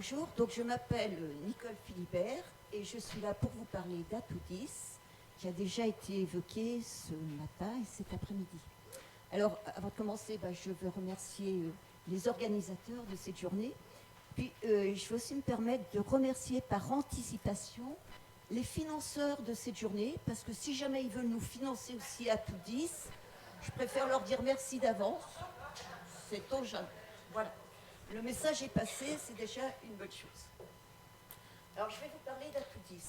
Bonjour, donc je m'appelle Nicole Philibert et je suis là pour vous parler d'Atoudis, qui a déjà été évoqué ce matin et cet après-midi. Alors, avant de commencer, je veux remercier les organisateurs de cette journée. Puis, je veux aussi me permettre de remercier par anticipation les financeurs de cette journée, parce que si jamais ils veulent nous financer aussi Atoudis, je préfère leur dire merci d'avance. C'est au jamais. Voilà. Le message est passé, c'est déjà une bonne chose. Alors, je vais vous parler d'Atoudis.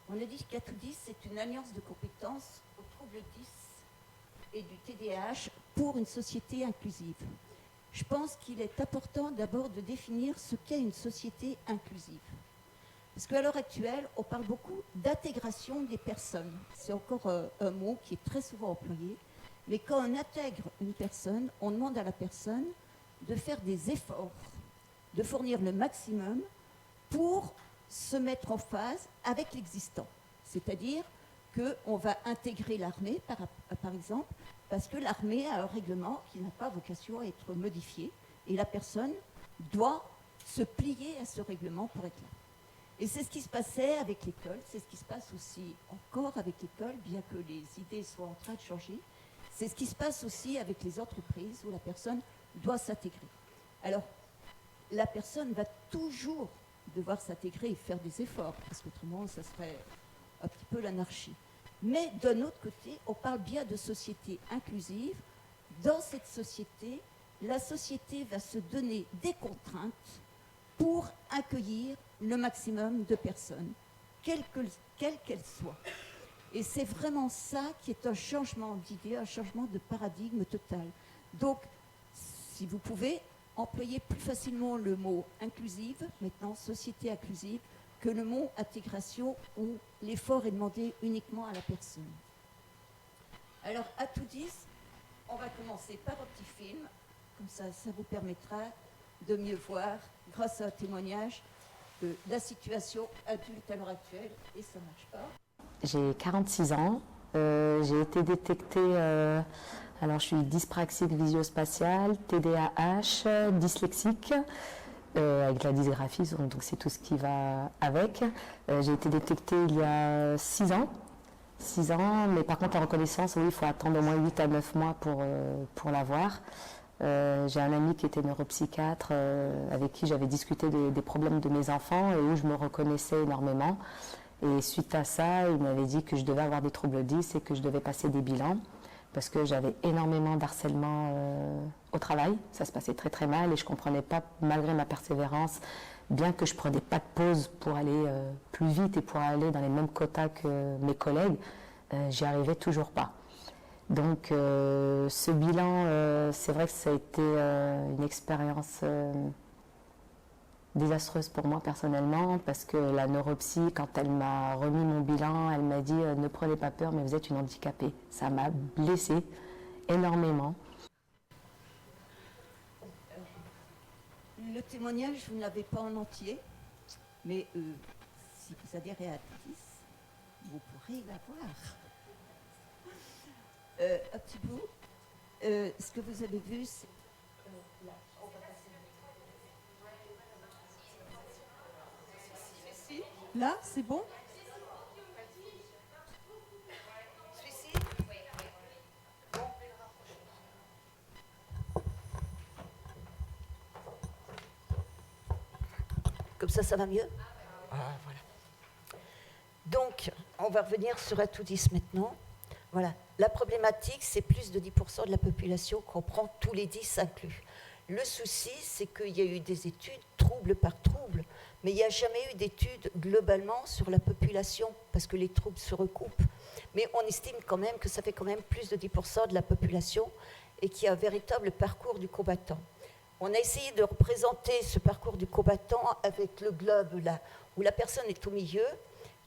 On a dit qu'Atoudis, c'est une alliance de compétences aux troubles 10 et du TDAH pour une société inclusive. Je pense qu'il est important d'abord de définir ce qu'est une société inclusive. Parce qu'à l'heure actuelle, on parle beaucoup d'intégration des personnes. C'est encore un mot qui est très souvent employé. Mais quand on intègre une personne, on demande à la personne de faire des efforts, de fournir le maximum pour se mettre en phase avec l'existant. C'est-à-dire qu'on va intégrer l'armée, par exemple, parce que l'armée a un règlement qui n'a pas vocation à être modifié, et la personne doit se plier à ce règlement pour être là. Et c'est ce qui se passait avec l'école, c'est ce qui se passe aussi encore avec l'école, bien que les idées soient en train de changer. C'est ce qui se passe aussi avec les entreprises où la personne doit s'intégrer. Alors, la personne va toujours devoir s'intégrer et faire des efforts, parce qu'autrement, ça serait un petit peu l'anarchie. Mais d'un autre côté, on parle bien de société inclusive. Dans cette société, la société va se donner des contraintes pour accueillir le maximum de personnes, quelles qu'elles soient. Et c'est vraiment ça qui est un changement d'idée, un changement de paradigme total. Donc, si vous pouvez, employer plus facilement le mot inclusive, maintenant société inclusive, que le mot intégration où l'effort est demandé uniquement à la personne. Alors, Atoudis, on va commencer par un petit film, comme ça vous permettra de mieux voir, grâce à un témoignage, la situation adulte à l'heure actuelle, et ça ne marche pas. J'ai 46 ans, j'ai été détectée, alors je suis dyspraxique visio-spatiale, TDAH, dyslexique, avec la dysgraphie, donc c'est tout ce qui va avec. J'ai été détectée il y a 6 ans, mais par contre la reconnaissance, oui, il faut attendre au moins 8 à 9 mois pour l'avoir. J'ai un ami qui était neuropsychiatre avec qui j'avais discuté des problèmes de mes enfants et où je me reconnaissais énormément. Et suite à ça, il m'avait dit que je devais avoir des troubles 10 et que je devais passer des bilans parce que j'avais énormément d'harcèlement au travail. Ça se passait très très mal et je ne comprenais pas, malgré ma persévérance, bien que je ne prenais pas de pause pour aller plus vite et pour aller dans les mêmes quotas que mes collègues, j'y arrivais toujours pas. Donc ce bilan, c'est vrai que ça a été une expérience désastreuse pour moi personnellement, parce que la neuropsy, quand elle m'a remis mon bilan, elle m'a dit ne prenez pas peur, mais vous êtes une handicapée. Ça m'a blessée énormément. Le témoignage, vous ne l'avez pas en entier, mais si vous adhérez à Atoudis, vous pourrez l'avoir. Un petit bout. Ce que vous avez vu, c'est... là, on va passer. Là, c'est bon? Celui-ci? Bon. Comme ça va mieux? Ah, voilà. Donc, on va revenir sur Atoudis maintenant. Voilà. La problématique, c'est plus de 10% de la population comprend tous les 10 inclus. Le souci, c'est qu'il y a eu des études trouble par trouble, mais il n'y a jamais eu d'études globalement sur la population, parce que les troubles se recoupent. Mais on estime quand même que ça fait quand même plus de 10% de la population et qu'il y a un véritable parcours du combattant. On a essayé de représenter ce parcours du combattant avec le globe là, où la personne est au milieu.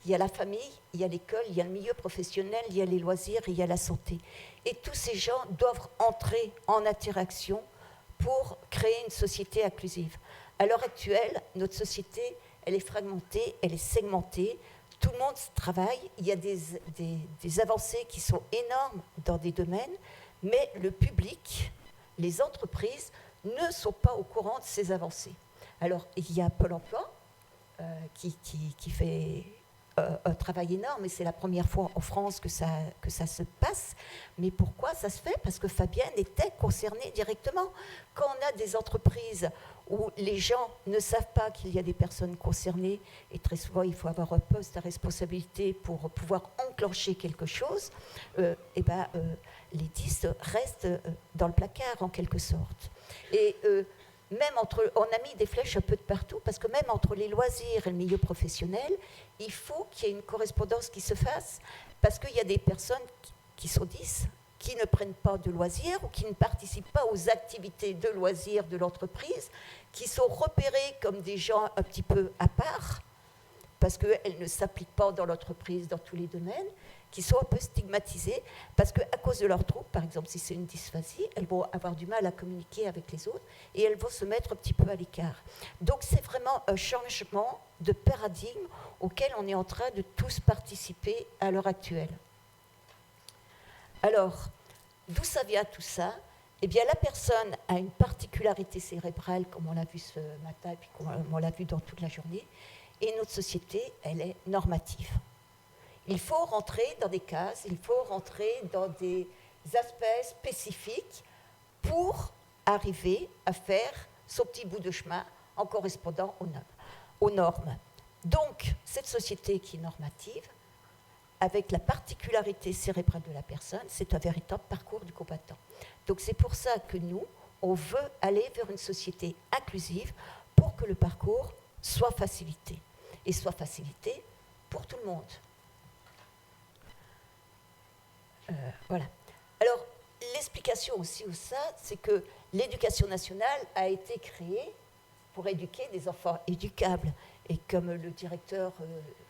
Il y a la famille, il y a l'école, il y a le milieu professionnel, il y a les loisirs, il y a la santé. Et tous ces gens doivent entrer en interaction pour créer une société inclusive. À l'heure actuelle, notre société, elle est fragmentée, elle est segmentée, tout le monde travaille, il y a des avancées qui sont énormes dans des domaines, mais le public, les entreprises, ne sont pas au courant de ces avancées. Alors, il y a Pôle emploi qui fait un travail énorme, et c'est la première fois en France que ça se passe. Mais pourquoi ça se fait? Parce que Fabienne était concernée directement. Quand on a des entreprises où les gens ne savent pas qu'il y a des personnes concernées, et très souvent il faut avoir un poste à responsabilité pour pouvoir enclencher quelque chose, les 10 restent dans le placard en quelque sorte. Et même on a mis des flèches un peu de partout, parce que même entre les loisirs et le milieu professionnel, il faut qu'il y ait une correspondance qui se fasse, parce qu'il y a des personnes qui sont 10, qui ne prennent pas de loisirs ou qui ne participent pas aux activités de loisirs de l'entreprise, qui sont repérées comme des gens un petit peu à part, parce qu'elles ne s'appliquent pas dans l'entreprise dans tous les domaines, qui sont un peu stigmatisées, parce qu'à cause de leur trouble, par exemple, si c'est une dysphasie, elles vont avoir du mal à communiquer avec les autres et elles vont se mettre un petit peu à l'écart. Donc c'est vraiment un changement de paradigme auquel on est en train de tous participer à l'heure actuelle. Alors, d'où ça vient tout ça? Eh bien, la personne a une particularité cérébrale, comme on l'a vu ce matin et puis comme on l'a vu dans toute la journée, et notre société, elle est normative. Il faut rentrer dans des cases, il faut rentrer dans des aspects spécifiques pour arriver à faire son petit bout de chemin en correspondant aux normes. Donc, cette société qui est normative, avec la particularité cérébrale de la personne, c'est un véritable parcours du combattant. Donc c'est pour ça que nous, on veut aller vers une société inclusive pour que le parcours soit facilité. Et soit facilité pour tout le monde. Voilà. Alors, l'explication aussi de ça, c'est que l'éducation nationale a été créée pour éduquer des enfants éducables. Et comme le directeur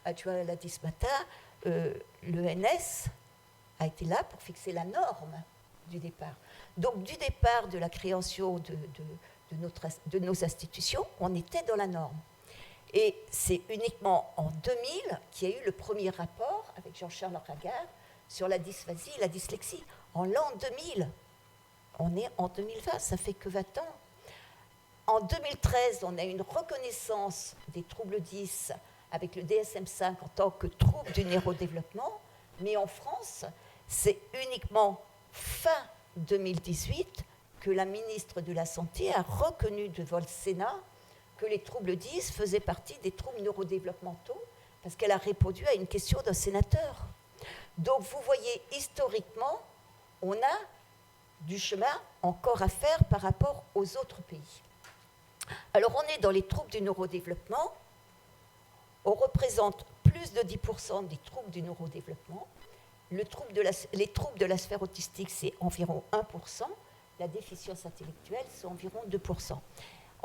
adjoint l'a dit ce matin, l'ENS a été là pour fixer la norme du départ. Donc, du départ de la création de nos institutions, on était dans la norme. Et c'est uniquement en 2000 qu'il y a eu le premier rapport avec Jean-Charles Ragar sur la dysphasie et la dyslexie. En l'an 2000, on est en 2020, ça fait que 20 ans. En 2013, on a une reconnaissance des troubles 10 avec le DSM-5 en tant que trouble du neurodéveloppement, mais en France, c'est uniquement fin 2018 que la ministre de la Santé a reconnu devant le Sénat que les troubles 10 faisaient partie des troubles neurodéveloppementaux, parce qu'elle a répondu à une question d'un sénateur. Donc vous voyez, historiquement, on a du chemin encore à faire par rapport aux autres pays. Alors on est dans les troubles du neurodéveloppement, on représente plus de 10% des troubles du neurodéveloppement. Les troubles de la sphère autistique, c'est environ 1%, la déficience intellectuelle, c'est environ 2%.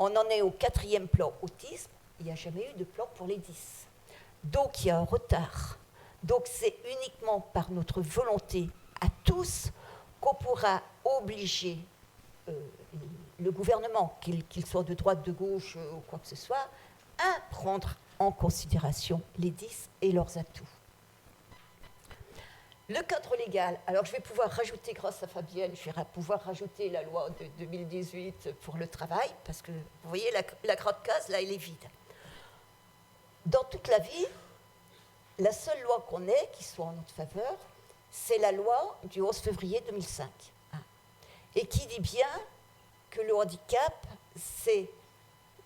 On en est au 4e plan autisme, il n'y a jamais eu de plan pour les 10. Donc il y a un retard. Donc c'est uniquement par notre volonté à tous qu'on pourra obliger le gouvernement, qu'il soit de droite, de gauche ou quoi que ce soit, à prendre en considération les 10 et leurs atouts. Le cadre légal, alors je vais pouvoir rajouter, grâce à Fabienne, je vais pouvoir rajouter la loi de 2018 pour le travail, parce que vous voyez, la grande case, là, elle est vide. Dans toute la vie, la seule loi qu'on ait, qui soit en notre faveur, c'est la loi du 11 février 2005, et qui dit bien que le handicap, c'est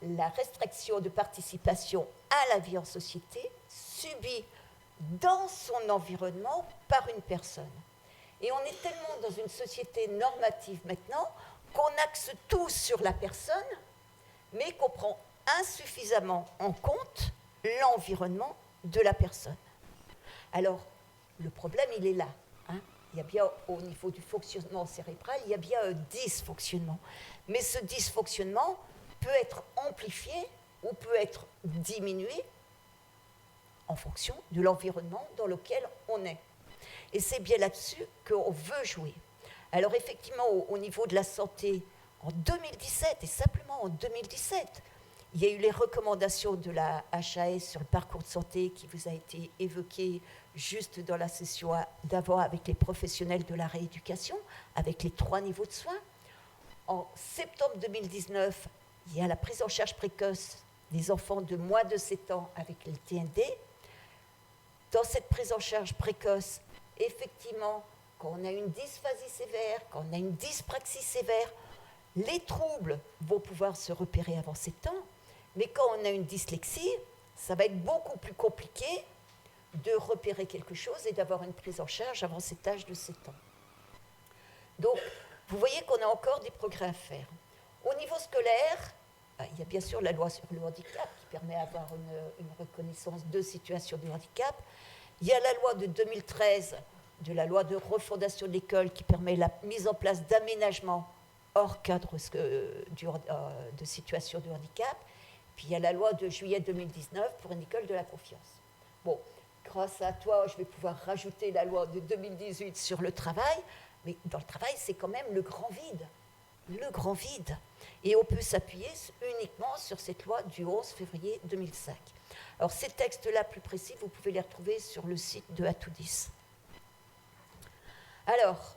la restriction de participation à la vie en société subie dans son environnement par une personne. Et on est tellement dans une société normative maintenant qu'on axe tout sur la personne, mais qu'on prend insuffisamment en compte l'environnement de la personne. Alors, le problème, il est là. Il y a bien, au niveau du fonctionnement cérébral, il y a bien un dysfonctionnement. Mais ce dysfonctionnement peut être amplifié ou peut être diminué en fonction de l'environnement dans lequel on est. Et c'est bien là-dessus qu'on veut jouer. Alors effectivement, au niveau de la santé, en 2017, et simplement en 2017, il y a eu les recommandations de la HAS sur le parcours de santé qui vous a été évoqué juste dans la session d'avant avec les professionnels de la rééducation, avec les 3 niveaux de soins. En septembre 2019, il y a la prise en charge précoce des enfants de moins de 7 ans avec le TND. Dans cette prise en charge précoce, effectivement, quand on a une dysphasie sévère, quand on a une dyspraxie sévère, les troubles vont pouvoir se repérer avant 7 ans, mais quand on a une dyslexie, ça va être beaucoup plus compliqué de repérer quelque chose et d'avoir une prise en charge avant cet âge de 7 ans. Donc, vous voyez qu'on a encore des progrès à faire. Au niveau scolaire, il y a bien sûr la loi sur le handicap qui permet d'avoir une reconnaissance de situation de handicap. Il y a la loi de 2013, de la loi de refondation de l'école qui permet la mise en place d'aménagements hors cadre de situation de handicap. Puis il y a la loi de juillet 2019 pour une école de la confiance. Bon, grâce à toi, je vais pouvoir rajouter la loi de 2018 sur le travail, mais dans le travail, c'est quand même le grand vide. Le grand vide. Et on peut s'appuyer uniquement sur cette loi du 11 février 2005. Alors ces textes-là plus précis, vous pouvez les retrouver sur le site de Atoudis. Alors,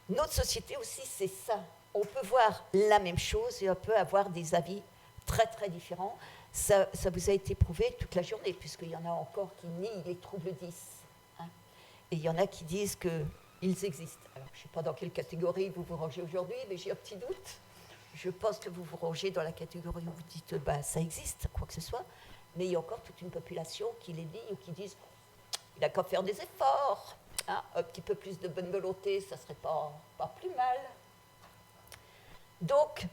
notre société aussi, c'est ça. On peut voir la même chose et on peut avoir des avis très très différents. Ça vous a été prouvé toute la journée, puisqu'il y en a encore qui nient les troubles 10. Hein. Et il y en a qui disent qu'ils existent. Alors, je ne sais pas dans quelle catégorie vous vous rangez aujourd'hui, mais j'ai un petit doute. Je pense que vous vous rangez dans la catégorie où vous dites ça existe, quoi que ce soit. Mais il y a encore toute une population qui les nie ou qui disent il n'a qu'à faire des efforts. Hein, un petit peu plus de bonne volonté, ça ne serait pas plus mal. Donc,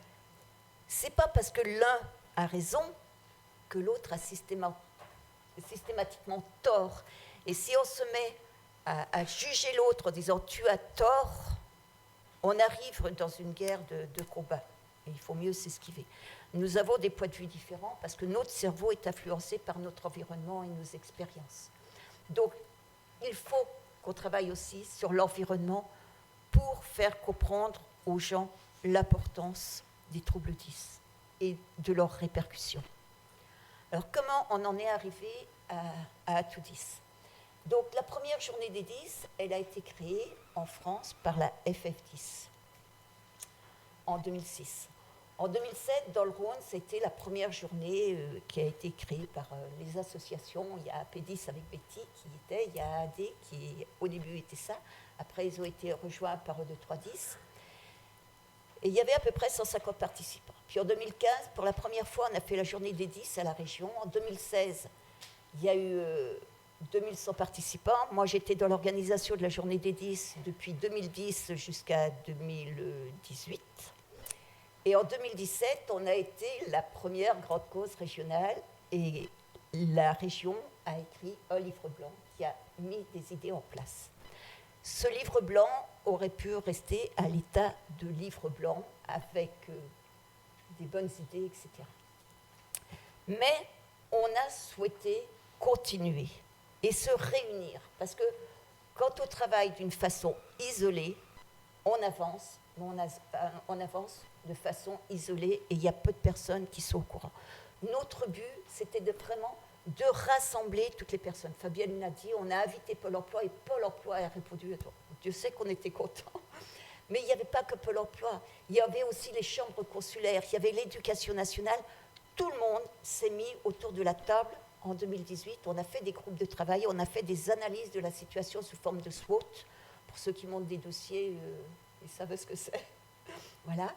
ce n'est pas parce que l'un a raison que l'autre a systématiquement tort. Et si on se met à juger l'autre en disant tu as tort, on arrive dans une guerre de combat. Et il faut mieux s'esquiver. Nous avons des points de vue différents parce que notre cerveau est influencé par notre environnement et nos expériences. Donc, il faut qu'on travaille aussi sur l'environnement pour faire comprendre aux gens l'importance des troubles 10 et de leurs répercussions. Alors, comment on en est arrivé à Atoudis ? Donc, la première journée des 10, elle a été créée en France par la FF10 en 2006. En 2007, dans le Rhône, c'était la première journée qui a été créée par les associations. Il y a AP10 avec Betty qui y était, il y a AD qui au début était ça, après ils ont été rejoints par E2-3-10. Et il y avait à peu près 150 participants. Puis en 2015, pour la première fois, on a fait la journée des 10 à la région. En 2016, il y a eu 2100 participants. Moi, j'étais dans l'organisation de la journée des 10 depuis 2010 jusqu'à 2018. Et en 2017, on a été la première grande cause régionale et la région a écrit un livre blanc qui a mis des idées en place. Ce livre blanc aurait pu rester à l'état de livre blanc avec des bonnes idées, etc. Mais on a souhaité continuer et se réunir parce que quand on travaille d'une façon isolée, on avance, mais on avance de façon isolée et il y a peu de personnes qui sont au courant. Notre but, c'était vraiment de rassembler toutes les personnes. Fabienne l'a dit, on a invité Pôle emploi et Pôle emploi a répondu. Dieu sait qu'on était contents. Mais il n'y avait pas que Pôle emploi. Il y avait aussi les chambres consulaires, il y avait l'éducation nationale. Tout le monde s'est mis autour de la table en 2018. On a fait des groupes de travail, on a fait des analyses de la situation sous forme de SWOT. Pour ceux qui montent des dossiers, ils savent ce que c'est. Voilà.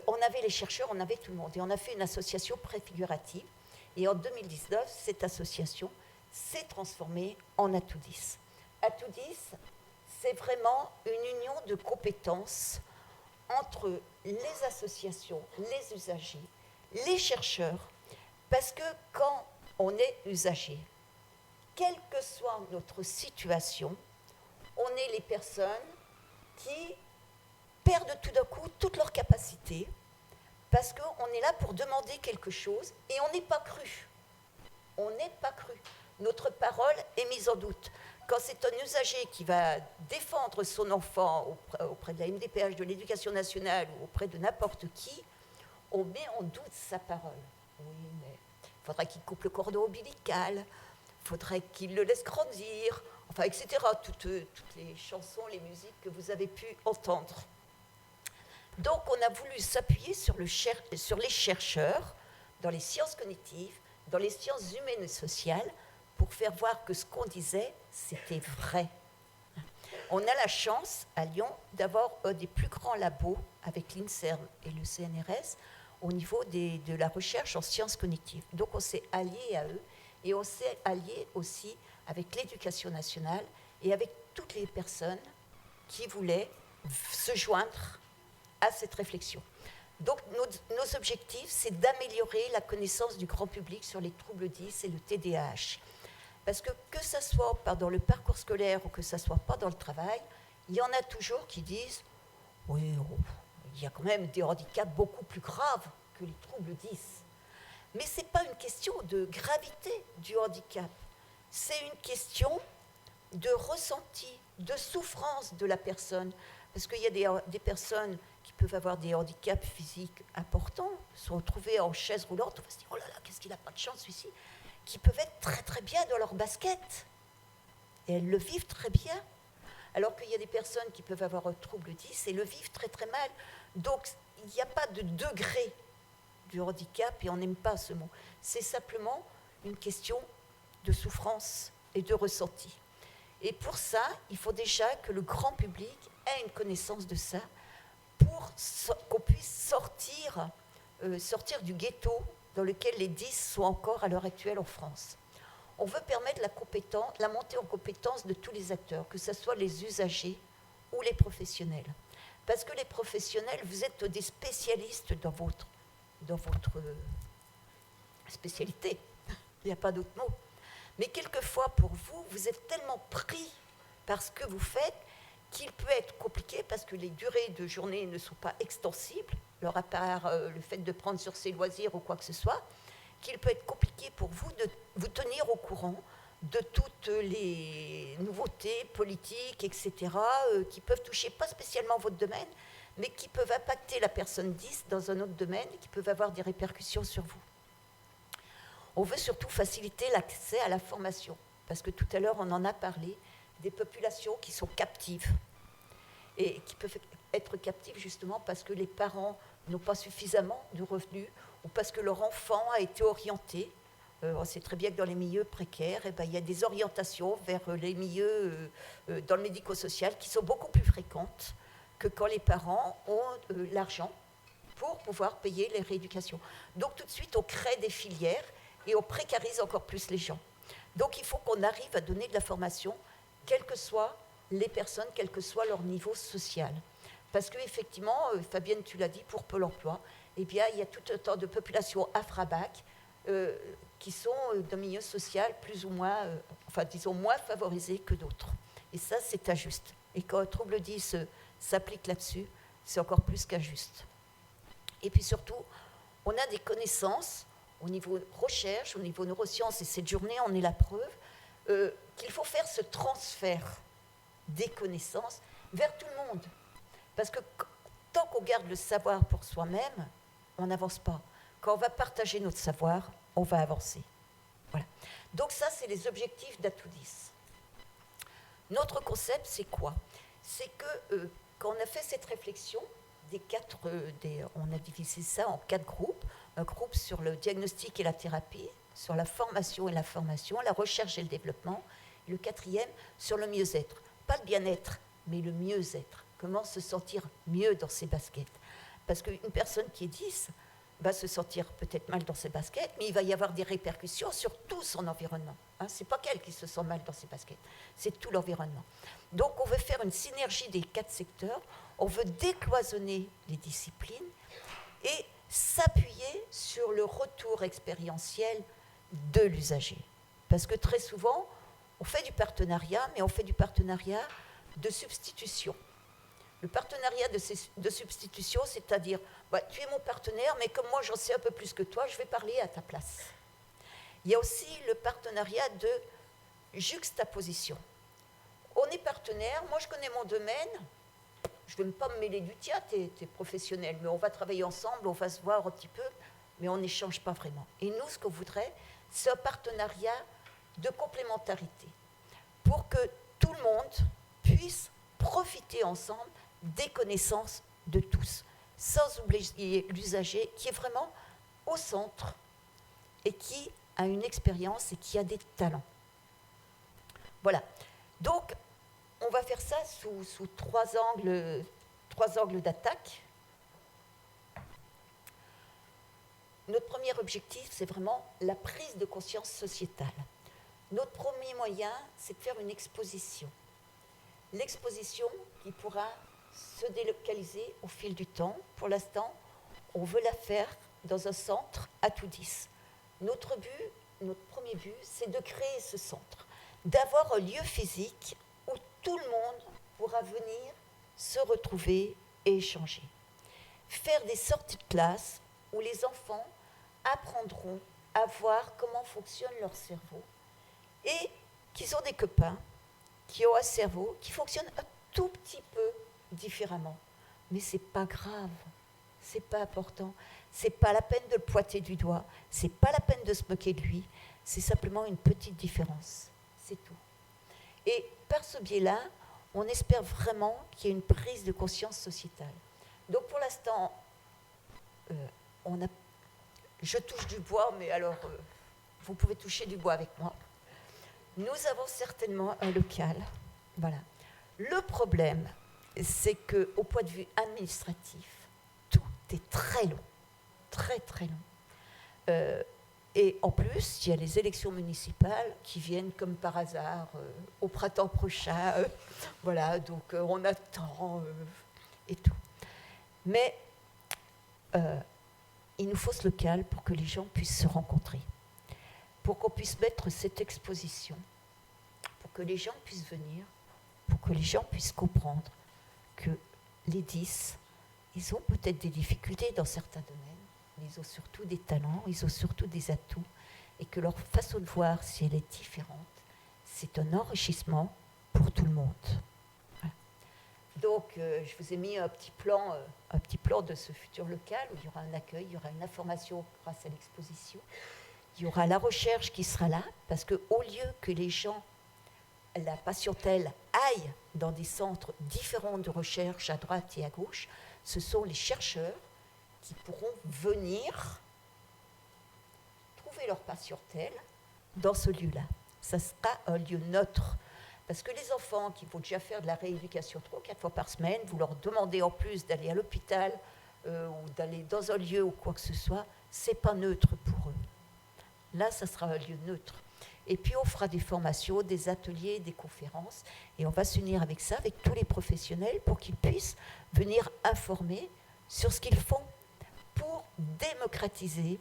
On avait les chercheurs, on avait tout le monde. Et on a fait une association préfigurative. Et en 2019, cette association s'est transformée en Atoudis. Atoudis, c'est vraiment une union de compétences entre les associations, les usagers, les chercheurs, parce que quand on est usager, quelle que soit notre situation, on est les personnes qui perdent tout d'un coup toutes leurs capacités parce qu'on est là pour demander quelque chose et on n'est pas cru. On n'est pas cru. Notre parole est mise en doute. Quand c'est un usager qui va défendre son enfant auprès de la MDPH, de l'Éducation nationale ou auprès de n'importe qui, on met en doute sa parole. Oui, mais il faudrait qu'il coupe le cordon ombilical, il faudrait qu'il le laisse grandir, enfin, etc. Toutes les chansons, les musiques que vous avez pu entendre. Donc, on a voulu s'appuyer sur les chercheurs dans les sciences cognitives, dans les sciences humaines et sociales, pour faire voir que ce qu'on disait, c'était vrai. On a la chance, à Lyon, d'avoir un des plus grands labos avec l'INSERM et le CNRS au niveau de la recherche en sciences cognitives. Donc on s'est allié à eux et on s'est allié aussi avec l'éducation nationale et avec toutes les personnes qui voulaient se joindre à cette réflexion. Donc nos objectifs, c'est d'améliorer la connaissance du grand public sur les troubles 10 et le TDAH. Parce que ce soit pas dans le parcours scolaire ou que ce soit pas dans le travail, il y en a toujours qui disent « Oui, il y a quand même des handicaps beaucoup plus graves que les troubles 10 ». Mais ce n'est pas une question de gravité du handicap, c'est une question de ressenti, de souffrance de la personne. Parce qu'il y a des personnes qui peuvent avoir des handicaps physiques importants, se retrouver en chaise roulante, on va se dire « Oh là là, qu'est-ce qu'il n'a pas de chance celui-ci » qui peuvent être très très bien dans leur basket. Et elles le vivent très bien. Alors qu'il y a des personnes qui peuvent avoir un trouble 10 et le vivent très très mal. Donc il n'y a pas de degré du handicap, et on n'aime pas ce mot. C'est simplement une question de souffrance et de ressenti. Et pour ça, il faut déjà que le grand public ait une connaissance de ça pour qu'on puisse sortir du ghetto dans lequel les 10 sont encore à l'heure actuelle en France. On veut permettre la montée en compétence de tous les acteurs, que ce soit les usagers ou les professionnels. Parce que les professionnels, vous êtes des spécialistes dans votre spécialité. Il n'y a pas d'autre mot. Mais quelquefois, pour vous, vous êtes tellement pris par ce que vous faites qu'il peut être compliqué parce que les durées de journée ne sont pas extensibles, alors à part le fait de prendre sur ses loisirs ou quoi que ce soit, qu'il peut être compliqué pour vous de vous tenir au courant de toutes les nouveautés politiques, etc., qui peuvent toucher pas spécialement votre domaine, mais qui peuvent impacter la personne 10 dans un autre domaine et qui peuvent avoir des répercussions sur vous. On veut surtout faciliter l'accès à la formation, parce que tout à l'heure, on en a parlé, des populations qui sont captives, et qui peuvent être captives justement parce que les parents n'ont pas suffisamment de revenus, ou parce que leur enfant a été orienté. On sait très bien que dans les milieux précaires, il y a des orientations vers les milieux dans le médico-social qui sont beaucoup plus fréquentes que quand les parents ont l'argent pour pouvoir payer les rééducations. Donc tout de suite, on crée des filières et on précarise encore plus les gens. Donc il faut qu'on arrive à donner de la formation, quelles que soient les personnes, quel que soit leur niveau social. Parce qu'effectivement, Fabienne, tu l'as dit, pour Pôle emploi, eh bien, il y a tout un tas de populations AFRABAC qui sont d'un milieu social plus ou moins, disons, moins favorisé que d'autres. Et ça, c'est injuste. Et quand un trouble 10 s'applique là-dessus, c'est encore plus qu'injuste. Et puis surtout, on a des connaissances au niveau recherche, au niveau neurosciences, et cette journée en est la preuve, qu'il faut faire ce transfert des connaissances vers tout le monde. Parce que tant qu'on garde le savoir pour soi-même, on n'avance pas. Quand on va partager notre savoir, on va avancer. Voilà. Donc ça, c'est les objectifs d'Atoudis. Notre concept, c'est quoi? C'est que quand on a fait cette réflexion, on a divisé ça en 4 groupes. Un groupe sur le diagnostic et la thérapie, sur la formation et la formation, la recherche et le développement. Et le 4e, sur le mieux-être. Pas le bien-être, mais le mieux-être. Comment se sentir mieux dans ses baskets. Parce qu'une personne qui est 10 va se sentir peut-être mal dans ses baskets, mais il va y avoir des répercussions sur tout son environnement. Ce n'est pas qu'elle qui se sent mal dans ses baskets, c'est tout l'environnement. Donc on veut faire une synergie des 4 secteurs, on veut décloisonner les disciplines et s'appuyer sur le retour expérientiel de l'usager. Parce que très souvent, on fait du partenariat, mais on fait du partenariat de substitution. Le partenariat de substitution, c'est-à-dire, tu es mon partenaire, mais comme moi j'en sais un peu plus que toi, je vais parler à ta place. Il y a aussi le partenariat de juxtaposition. On est partenaire, moi je connais mon domaine, je ne vais même pas me mêler du tien, tu es professionnel, mais on va travailler ensemble, on va se voir un petit peu, mais on n'échange pas vraiment. Et nous, ce qu'on voudrait, c'est un partenariat de complémentarité, pour que tout le monde puisse profiter ensemble des connaissances de tous, sans oublier l'usager qui est vraiment au centre et qui a une expérience et qui a des talents. Voilà. Donc, on va faire ça sous trois angles d'attaque. Notre premier objectif, c'est vraiment la prise de conscience sociétale. Notre premier moyen, c'est de faire une exposition. L'exposition qui pourra se délocaliser au fil du temps. Pour l'instant, on veut la faire dans un centre à Toudis. Notre premier but, c'est de créer ce centre, d'avoir un lieu physique où tout le monde pourra venir se retrouver et échanger. Faire des sorties de classe où les enfants apprendront à voir comment fonctionne leur cerveau et qu'ils ont des copains qui ont un cerveau qui fonctionne un tout petit peu différemment. Mais ce n'est pas grave, ce n'est pas important, ce n'est pas la peine de le pointer du doigt, ce n'est pas la peine de se moquer de lui, c'est simplement une petite différence, c'est tout. Et par ce biais-là, on espère vraiment qu'il y ait une prise de conscience sociétale. Donc pour l'instant, je touche du bois, mais alors vous pouvez toucher du bois avec moi. Nous avons certainement un local. Voilà. Le problème, c'est qu'au point de vue administratif, tout est très long. Très, très long. Et en plus, il y a les élections municipales qui viennent comme par hasard au printemps prochain. Voilà, donc on attend et tout. Mais il nous faut ce local pour que les gens puissent se rencontrer, pour qu'on puisse mettre cette exposition, pour que les gens puissent venir, pour que les gens puissent comprendre que les 10, ils ont peut-être des difficultés dans certains domaines, mais ils ont surtout des talents, ils ont surtout des atouts, et que leur façon de voir, si elle est différente, c'est un enrichissement pour tout le monde. Voilà. Donc, je vous ai mis un petit plan de ce futur local où il y aura un accueil, il y aura une information grâce à l'exposition, il y aura la recherche qui sera là, parce qu'au lieu que les gens, la patientèle, aille dans des centres différents de recherche à droite et à gauche, ce sont les chercheurs qui pourront venir trouver leur patientèle dans ce lieu-là. Ça sera un lieu neutre. Parce que les enfants qui vont déjà faire de la rééducation 3 ou 4 fois par semaine, vous leur demandez en plus d'aller à l'hôpital ou d'aller dans un lieu ou quoi que ce soit, ce n'est pas neutre pour eux. Là, ça sera un lieu neutre. Et puis, on fera des formations, des ateliers, des conférences, et on va s'unir avec ça, avec tous les professionnels, pour qu'ils puissent venir informer sur ce qu'ils font pour démocratiser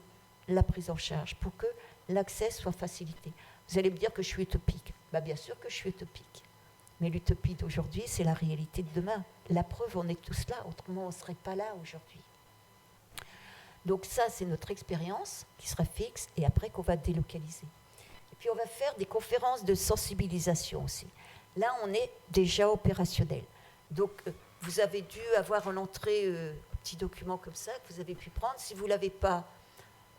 la prise en charge, pour que l'accès soit facilité. Vous allez me dire que je suis utopique. Bien sûr que je suis utopique. Mais l'utopie d'aujourd'hui, c'est la réalité de demain. La preuve, on est tous là, autrement on ne serait pas là aujourd'hui. Donc ça, c'est notre expérience qui sera fixe et après qu'on va délocaliser. Et puis on va faire des conférences de sensibilisation aussi. Là, on est déjà opérationnel. Donc vous avez dû avoir en entrée un petit document comme ça que vous avez pu prendre. Si vous ne l'avez pas,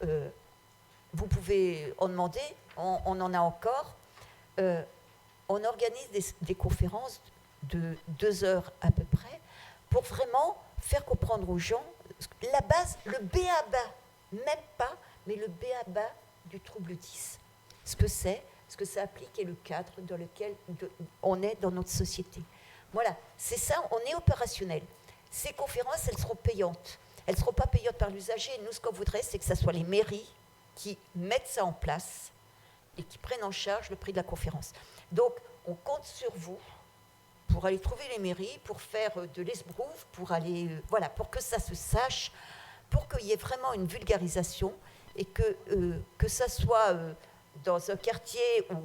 vous pouvez en demander. On en a encore. On organise des conférences de 2 heures à peu près pour vraiment faire comprendre aux gens la base, le b.a.-ba, même pas, mais le b.a.-ba du trouble 10. Ce que c'est, ce que ça applique et le cadre dans lequel on est dans notre société. Voilà, c'est ça, on est opérationnel. Ces conférences, elles seront payantes. Elles ne seront pas payantes par l'usager. Nous, ce qu'on voudrait, c'est que ce soit les mairies qui mettent ça en place et qui prennent en charge le prix de la conférence. Donc, on compte sur vous pour aller trouver les mairies, pour faire de l'esbrouf, pour aller, pour que ça se sache, pour qu'il y ait vraiment une vulgarisation et que ça soit dans un quartier où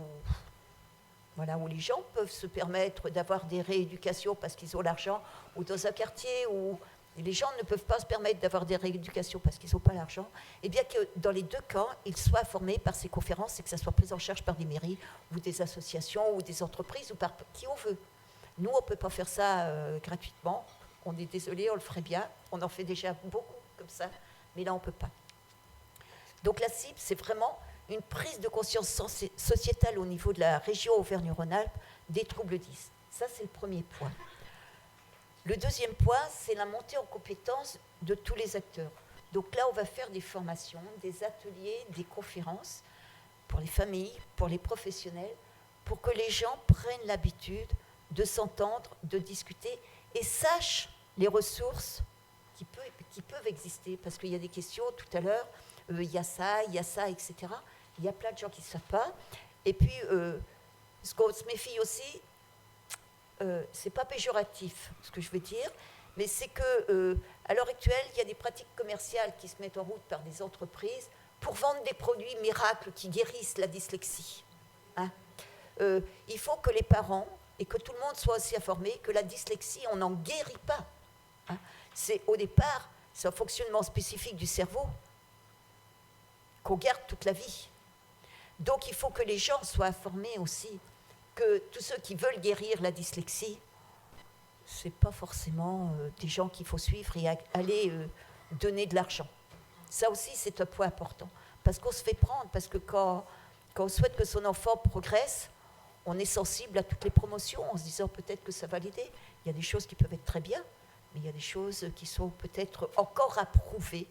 les gens peuvent se permettre d'avoir des rééducations parce qu'ils ont l'argent, ou dans un quartier où les gens ne peuvent pas se permettre d'avoir des rééducations parce qu'ils n'ont pas l'argent, et bien que dans les 2 cas, ils soient formés par ces conférences et que ça soit pris en charge par des mairies ou des associations ou des entreprises ou par qui on veut. Nous, on ne peut pas faire ça gratuitement. On est désolé, on le ferait bien. On en fait déjà beaucoup comme ça, mais là, on ne peut pas. Donc la cible, c'est vraiment une prise de conscience sociétale au niveau de la région Auvergne-Rhône-Alpes des troubles 10. Ça, c'est le premier point. Le deuxième point, c'est la montée en compétence de tous les acteurs. Donc là, on va faire des formations, des ateliers, des conférences pour les familles, pour les professionnels, pour que les gens prennent l'habitude de s'entendre, de discuter et sachent les ressources qui peuvent exister. Parce qu'il y a des questions, tout à l'heure, il y a ça, etc. Il y a plein de gens qui ne savent pas. Et puis, ce qu'on se méfie aussi, c'est pas péjoratif, ce que je veux dire, mais c'est que à l'heure actuelle, il y a des pratiques commerciales qui se mettent en route par des entreprises pour vendre des produits miracles qui guérissent la dyslexie. Hein. Il faut que les parents et que tout le monde soit aussi informé que la dyslexie, on n'en guérit pas. Hein. C'est au départ, c'est un fonctionnement spécifique du cerveau qu'on garde toute la vie. Donc il faut que les gens soient informés aussi que tous ceux qui veulent guérir la dyslexie, ce n'est pas forcément des gens qu'il faut suivre et aller donner de l'argent. Ça aussi, c'est un point important. Parce qu'on se fait prendre, parce que quand on souhaite que son enfant progresse, on est sensible à toutes les promotions en se disant peut-être que ça va l'aider. Il y a des choses qui peuvent être très bien, mais il y a des choses qui sont peut-être encore à prouver.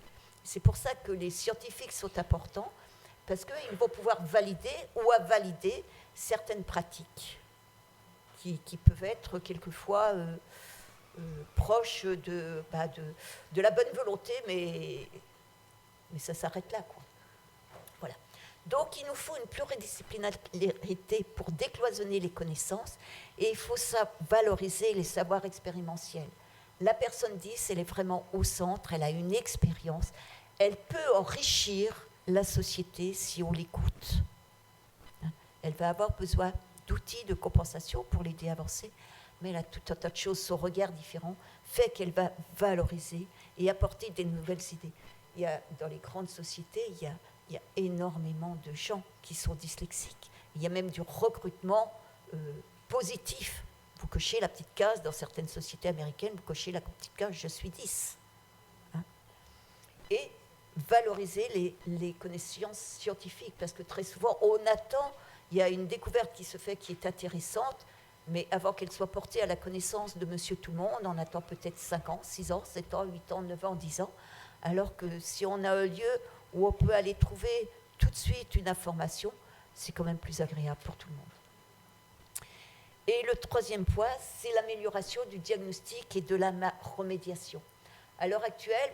C'est pour ça que les scientifiques sont importants, parce qu'ils vont pouvoir valider ou invalider certaines pratiques qui peuvent être quelquefois proches de la bonne volonté, mais ça s'arrête là, quoi. Voilà. Donc, il nous faut une pluridisciplinarité pour décloisonner les connaissances et il faut valoriser les savoirs expérientiels. La personne 10, elle est vraiment au centre, elle a une expérience, elle peut enrichir la société si on l'écoute. Elle va avoir besoin d'outils de compensation pour l'aider à avancer, mais elle a tout un tas de choses, son regard différent fait qu'elle va valoriser et apporter des nouvelles idées. Dans les grandes sociétés, il y a énormément de gens qui sont dyslexiques. Il y a même du recrutement positif. Vous cochez la petite case, dans certaines sociétés américaines, vous cochez la petite case « je suis 10 ». Hein. Et valoriser les connaissances scientifiques, parce que très souvent, on attend, il y a une découverte qui se fait qui est intéressante, mais avant qu'elle soit portée à la connaissance de monsieur tout le monde, on attend peut-être 5 ans, 6 ans, 7 ans, 8 ans, 9 ans, 10 ans, alors que si on a un lieu où on peut aller trouver tout de suite une information, c'est quand même plus agréable pour tout le monde. Et le troisième point, c'est l'amélioration du diagnostic et de la remédiation. À l'heure actuelle,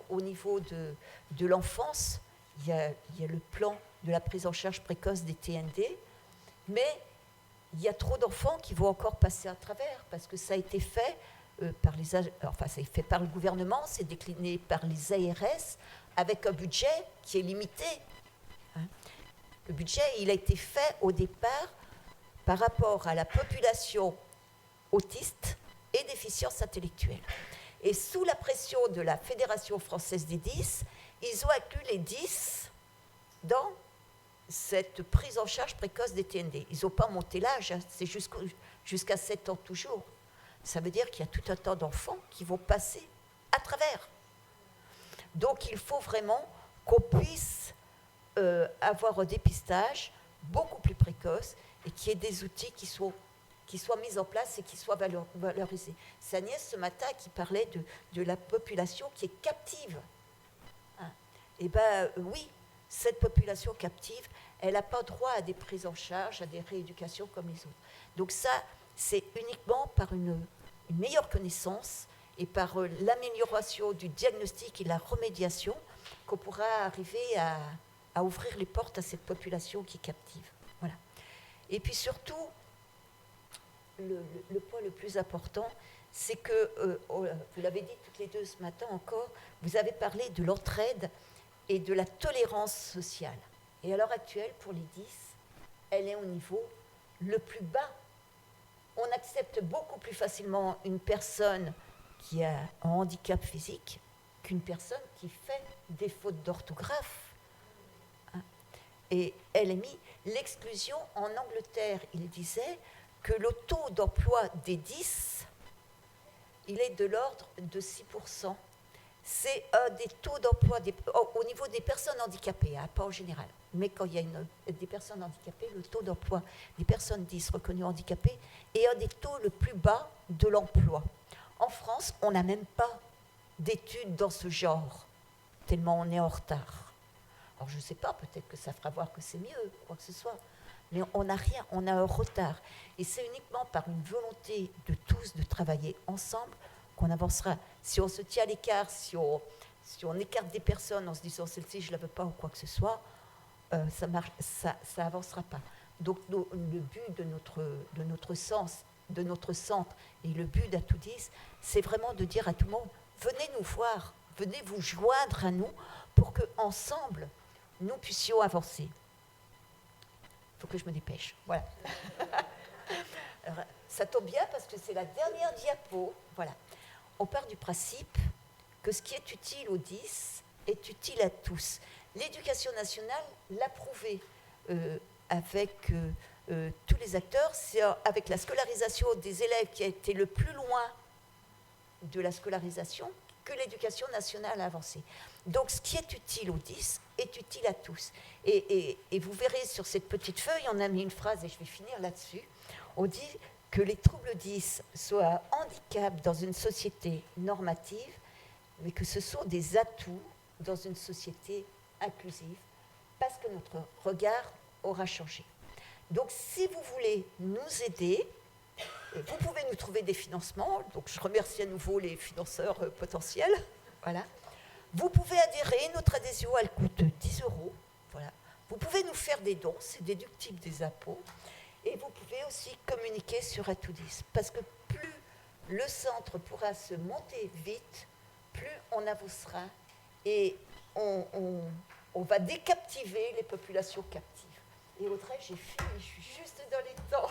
au niveau de l'enfance, il y a le plan de la prise en charge précoce des TND, mais il y a trop d'enfants qui vont encore passer à travers, parce que ça a été fait ça a été fait par le gouvernement, c'est décliné par les ARS, avec un budget qui est limité. Hein. Le budget, il a été fait au départ par rapport à la population autiste et déficience intellectuelle. Et sous la pression de la Fédération française des 10, ils ont inclus les 10 dans cette prise en charge précoce des TND. Ils n'ont pas monté l'âge, hein, c'est jusqu'à 7 ans toujours. Ça veut dire qu'il y a tout un tas d'enfants qui vont passer à travers. Donc il faut vraiment qu'on puisse avoir un dépistage beaucoup plus précoce et qu'il y ait des outils qui soient mis en place et qui soient valorisés. C'est Agnès ce matin qui parlait de la population qui est captive. Hein. Eh bien oui, cette population captive, elle n'a pas droit à des prises en charge, à des rééducations comme les autres. Donc ça, c'est uniquement par une meilleure connaissance et par l'amélioration du diagnostic et la remédiation qu'on pourra arriver à ouvrir les portes à cette population qui est captive. Voilà. Et puis surtout, le point le plus important, c'est que, vous l'avez dit toutes les deux ce matin encore, vous avez parlé de l'entraide et de la tolérance sociale. Et à l'heure actuelle, pour les 10, elle est au niveau le plus bas. On accepte beaucoup plus facilement une personne qui a un handicap physique qu'une personne qui fait des fautes d'orthographe. Et LMI, l'exclusion en Angleterre, il disait que le taux d'emploi des 10, il est de l'ordre de 6%. C'est un des taux d'emploi au niveau des personnes handicapées, hein, pas en général. Mais quand il y a des personnes handicapées, le taux d'emploi des personnes 10 reconnues handicapées est un des taux le plus bas de l'emploi. En France, on n'a même pas d'études dans ce genre. tellement on est en retard. Alors je ne sais pas, peut-être que ça fera voir que c'est mieux, quoi que ce soit. Mais on n'a rien, on a un retard. Et c'est uniquement par une volonté de tous de travailler ensemble qu'on avancera. Si on se tient à l'écart, si on écarte des personnes en se disant celle-ci je ne la veux pas ou quoi que ce soit, ça avancera pas. Donc le but de notre centre et le but d'Atoudis, c'est vraiment de dire à tout le monde, venez nous voir, venez vous joindre à nous pour qu'ensemble, nous puissions avancer. Il faut que je me dépêche. Voilà. Alors, ça tombe bien parce que c'est la dernière diapo. Voilà. On part du principe que ce qui est utile aux 10 est utile à tous. L'éducation nationale l'a prouvé avec tous les acteurs. C'est avec la scolarisation des élèves qui a été le plus loin de la scolarisation que l'éducation nationale a avancé. Donc ce qui est utile aux 10 est utile à tous. Et vous verrez sur cette petite feuille, on a mis une phrase et je vais finir là-dessus. On dit que les troubles 10 soient un handicap dans une société normative, mais que ce sont des atouts dans une société inclusive, parce que notre regard aura changé. Donc si vous voulez nous aider, vous pouvez nous trouver des financements. Donc je remercie à nouveau les financeurs potentiels. Voilà. Vous pouvez adhérer, notre adhésion elle coûte 10 €. Voilà. Vous pouvez nous faire des dons, c'est déductible des impôts. Et vous pouvez aussi communiquer sur Atoudis, parce que plus le centre pourra se monter vite, plus on avancera et on va décaptiver les populations captives. Et Audrey, j'ai fini, je suis juste dans les temps.